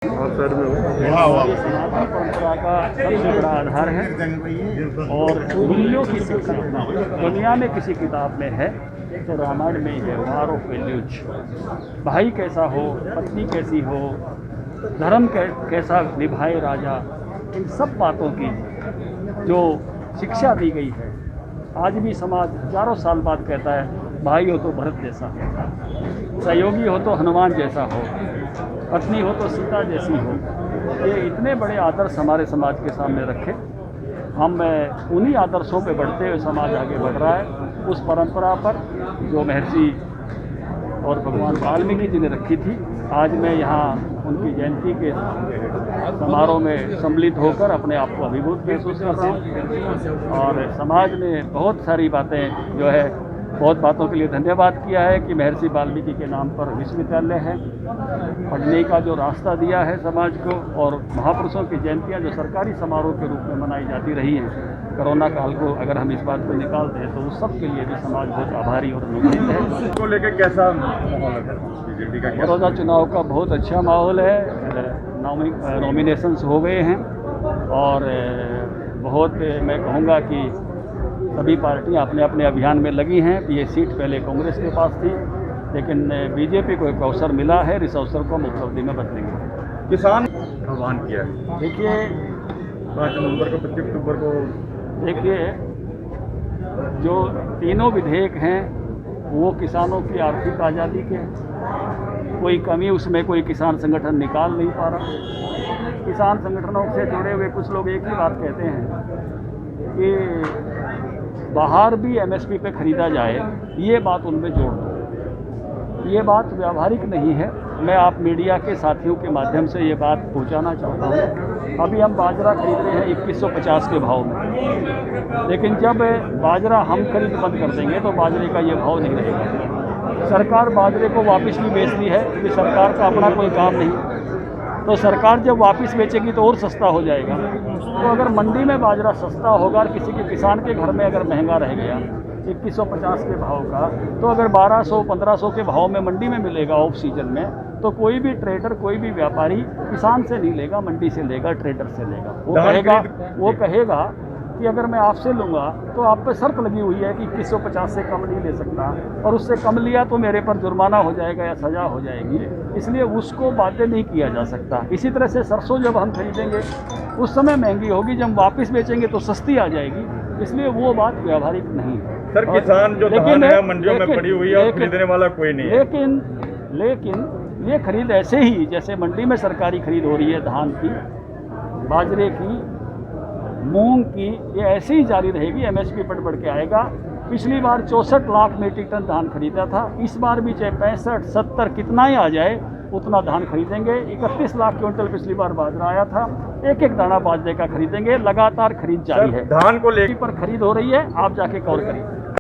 ये सनातन परंपरा का सबसे बड़ा आधार है और मूल्यों की शिक्षा दुनिया में किसी किताब में है तो रामायण में ही है। वार ऑफ वैल्यूज, भाई कैसा हो, पत्नी कैसी हो, धर्म कैसा निभाए राजा, इन सब बातों की जो शिक्षा दी गई है। आज भी समाज हजारों साल बाद कहता है भाई हो तो भरत जैसा हो, सहयोगी हो तो हनुमान जैसा हो, पत्नी हो तो सीता जैसी हो। ये इतने बड़े आदर्श हमारे समाज के सामने रखे, हम उन्हीं आदर्शों पे बढ़ते हुए समाज आगे बढ़ रहा है। उस परंपरा पर जो महर्षि और भगवान वाल्मीकि जी ने रखी थी, आज मैं यहाँ उनकी जयंती के समारोह में सम्मिलित होकर अपने आप को अभिभूत महसूस कर रहा हूँ। और समाज ने बहुत सारी बातें जो है, बहुत बातों के लिए धन्यवाद किया है कि महर्षि वाल्मीकि के नाम पर विश्वविद्यालय है, पढ़ने का जो रास्ता दिया है समाज को, और महापुरुषों की जयंतियाँ जो सरकारी समारोह के रूप में मनाई जाती रही हैं। कोरोना काल को अगर हम इस बात को निकाल दें तो उस सब के लिए भी समाज बहुत आभारी और अनुग्रहित है। इसको लेकर कैसा माहौल है? कोरोना चुनाव का बहुत अच्छा माहौल है। नॉमिनेशंस हो गए हैं और बहुत मैं कहूँगा कि सभी पार्टियां अपने अपने अभियान में लगी हैं। ये सीट पहले कांग्रेस के पास थी, लेकिन बीजेपी को एक अवसर मिला है, इस अवसर को हम उपलब्धि में बदलेंगे। किसान आह्वान किया है, देखिए 5 नवंबर को 25 अक्टूबर को, देखिए जो तीनों विधेयक हैं वो किसानों की आर्थिक आज़ादी के, कोई कमी उसमें कोई किसान संगठन निकाल नहीं पा रहा। किसान संगठनों से जुड़े हुए कुछ लोग एक ही बात कहते हैं कि बाहर भी एमएसपी पे ख़रीदा जाए, ये बात उनमें जोड़ दो। ये बात व्यावहारिक नहीं है। मैं आप मीडिया के साथियों के माध्यम से ये बात पहुंचाना चाहता हूँ। अभी हम बाजरा खरीद रहे हैं 2150 के भाव में, लेकिन जब बाजरा हम खरीद बंद कर देंगे तो बाजरे का ये भाव नहीं रहेगा। सरकार बाजरे को वापस भी बेचती है क्योंकि सरकार का अपना कोई काम नहीं, तो सरकार जब वापस बेचेगी तो और सस्ता हो जाएगा। तो अगर मंडी में बाजरा सस्ता होगा और किसी के किसान के घर में अगर महंगा रह गया 2150 के भाव का, तो अगर 1200-1500 के भाव में मंडी में मिलेगा ऑफ सीजन में, तो कोई भी ट्रेडर, कोई भी व्यापारी किसान से नहीं लेगा, मंडी से लेगा, ट्रेडर से लेगा। वो कहेगा कि अगर मैं आपसे लूँगा तो आप पे शर्त लगी हुई है कि 2150 से कम नहीं ले सकता, और उससे कम लिया तो मेरे पर जुर्माना हो जाएगा या सज़ा हो जाएगी, इसलिए उसको बाध्य नहीं किया जा सकता। इसी तरह से सरसों जब हम खरीदेंगे उस समय महंगी होगी, जब वापस बेचेंगे तो सस्ती आ जाएगी, इसलिए वो बात व्यावहारिक नहीं है। सर किसान जो धान है मंडियों में पड़ी हुई है और खरीदने वाला कोई नहीं है। लेकिन ये खरीद ऐसे ही जैसे मंडी में सरकारी खरीद हो रही है धान की, बाजरे की, मूंग की, ये ऐसे ही जारी रहेगी। एमएसपी बढ़ के आएगा। पिछली बार 64 लाख मीट्रिक टन धान खरीदा था, इस बार भी चाहे 65-70 कितना ही आ जाए उतना धान खरीदेंगे। 31 लाख क्विंटल पिछली बार बाजरा आया था, एक एक दाना बाजरे का खरीदेंगे। लगातार खरीद जारी है। धान को लेकर पर खरीद हो रही है, आप जाके गौर करिए।